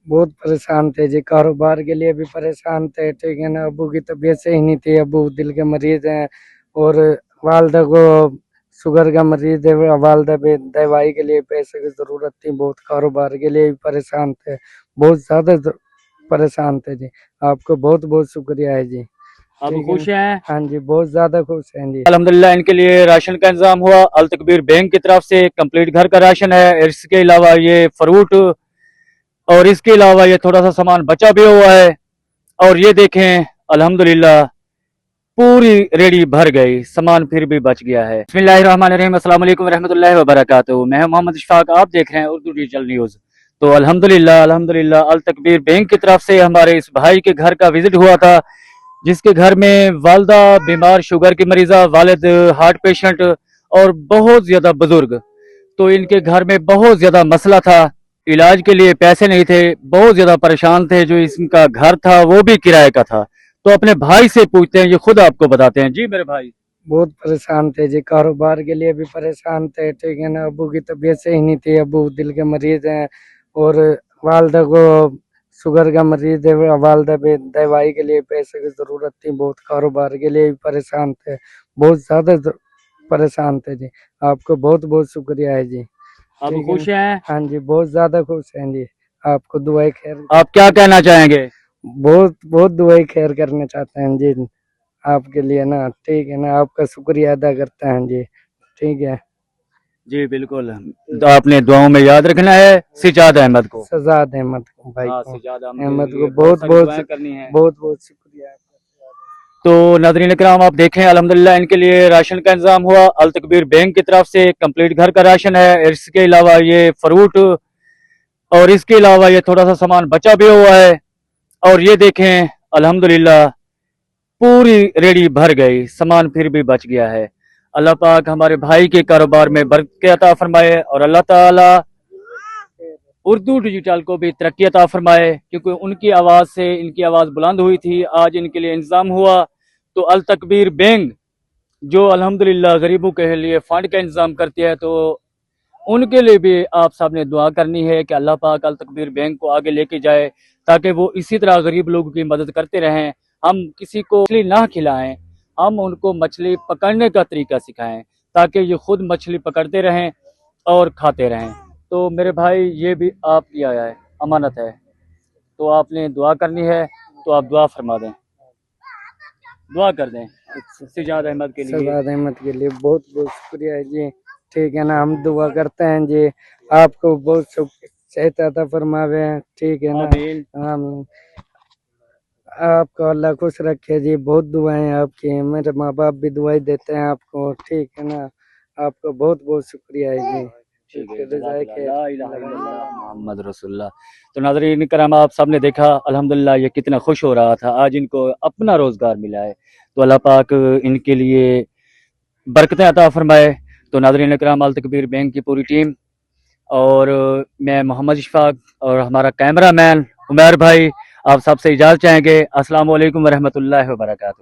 बहुत परेशान थे जी, कारोबार के लिए भी परेशान थे, ठीक है ना। अबू की तबीयत सही नहीं थी, अबू दिल के मरीज हैं, और वालदा को शुगर का मरीज है, वालदा पे दवाई के लिए पैसे की जरूरत थी, बहुत कारोबार के लिए भी परेशान थे, बहुत ज्यादा परेशान थे जी। आपको बहुत बहुत शुक्रिया है जी। अब ठीक है खुश ना? हैं? हाँ जी, बहुत ज्यादा खुश हैं जी। अल्हम्दुलिल्लाह इनके लिए राशन का इंतजाम हुआ, अल तकबीर बैंक की तरफ से कंप्लीट घर का राशन है। इसके अलावा ये फ्रूट और इसके अलावा ये थोड़ा सा सामान बचा भी हुआ है। और ये देखें अल्हम्दुलिल्लाह पूरी रेडी भर गई, सामान फिर भी बच गया है। बिस्मिल्लाहिर्रहमानिर्रहीम, अस्सलाम वालेकुम रहमतुल्लाहि व बरकातहू। मैं मोहम्मद इशफाक, आप देख रहे हैं उर्दू डिजिटल न्यूज़। तो अल्हम्दुलिल्लाह अल तकबीर बैंक की तरफ से हमारे इस भाई के घर का विजिट हुआ था, जिसके घर में वालदा बीमार, शुगर की मरीजा, वालिद हार्ट पेशेंट और बहुत ज्यादा बुजुर्ग। तो इनके घर में बहुत ज्यादा मसला था, इलाज के लिए पैसे नहीं थे, बहुत ज्यादा परेशान थे। जो इनका घर था वो भी किराए का था। तो अपने भाई से पूछते हैं, ये खुद आपको बताते हैं। जी मेरे भाई। बहुत परेशान थे जी, कारोबार के लिए भी परेशान थे, ठीक है ना। अबू की तबीयत सही नहीं थी, अबू दिल के मरीज हैं, और वालदा को शुगर का मरीज है, वालदा पे दवाई के लिए पैसे की जरूरत थी, बहुत कारोबार के लिए भी परेशान थे, बहुत ज्यादा परेशान थे जी। आपको बहुत बहुत शुक्रिया है जी। अब ठीक है खुश ना? हैं? हाँ जी, बहुत ज्यादा खुश हैं जी। आपको दुआई खैर, आप क्या कहना चाहेंगे? बहुत बहुत दुआई खैर करना चाहते हैं जी आपके लिए ना, ठीक है ना। आपका शुक्रिया अदा करते हैं जी, ठीक है। जी बिल्कुल, तो आपने दुआओं में याद रखना है सिजाद अहमद को। सजाद अहमद को, भाई हाँ, को, सिजाद अहमद के को लिए बहुत सारी बहुत दुआएं करनी है। बहुत बहुत शुक्रिया। तो नाज़रीन इकराम, आप देखें अल्हम्दुलिल्लाह इनके लिए राशन का इंतजाम हुआ, अल तकबीर बैंक की तरफ से कंप्लीट घर का राशन है। इसके अलावा ये फ्रूट और इसके अलावा ये थोड़ा सा सामान बचा भी हुआ है। और ये देखें अल्हम्दुलिल्लाह पूरी रेडी भर गई, सामान फिर भी बच गया है। अल्लाह पाक हमारे भाई के कारोबार में बरकत अता फरमाए, और अल्लाह ताला उर्दू डिजिटल को भी तरक्की अता फरमाए, क्योंकि उनकी आवाज़ से इनकी आवाज़ बुलंद हुई थी, आज इनके लिए इंतजाम हुआ। तो अल तकबीर बैंक जो अल्हम्दुलिल्लाह गरीबों के लिए फंड का इंतजाम करती है, तो उनके लिए भी आप सब ने दुआ करनी है कि अल्लाह पाक अल तकबीर बैंक को आगे लेके जाए, ताकि वो इसी तरह गरीब लोगों की मदद करते रहें। हम किसी को मछली ना खिलाएं, हम उनको मछली पकड़ने का तरीका सिखाएं, ताकि ये खुद मछली पकड़ते रहें और खाते रहें। तो मेरे भाई, ये भी आपकी आया है, अमानत है, तो आपने दुआ करनी है, तो आप दुआ फरमा दें, दुआ कर दें सिजाद अहमद के लिए। सजाद अहमद के लिए बहुत बहुत शुक्रिया है जी, ठीक है ना। हम दुआ करते हैं जी, आपको बहुत सेहत अता फरमावे, ठीक है ना। आमीन। आमीन। आपको अल्लाह खुश रखे जी, बहुत दुआएं आपकी हैं, मेरे माँ बाप भी दुआई देते हैं आपको, ठीक है ना। आपको बहुत बहुत शुक्रिया है जी। ठीक है, रज़ाए खैर। ला इलाहा इल्लल्लाह मोहम्मद रसूलुल्लाह। तो नाज़रीन करम, आप सबने देखा अल्हम्दुलिल्लाह ये कितना खुश हो रहा था, आज इनको अपना रोजगार मिला है। तो अल्लाह पाक इनके लिए बरकतें अता फरमाए। तो नाज़रीन करम, अल तकबीर बैंक की पूरी टीम और मैं मोहम्मद इशफाक और हमारा कैमरा मैन उमर भाई, आप सबसे इजाज़त चाहेंगे। अस्सलाम वालेकुम व रहमतुल्लाहि व बरकातहू।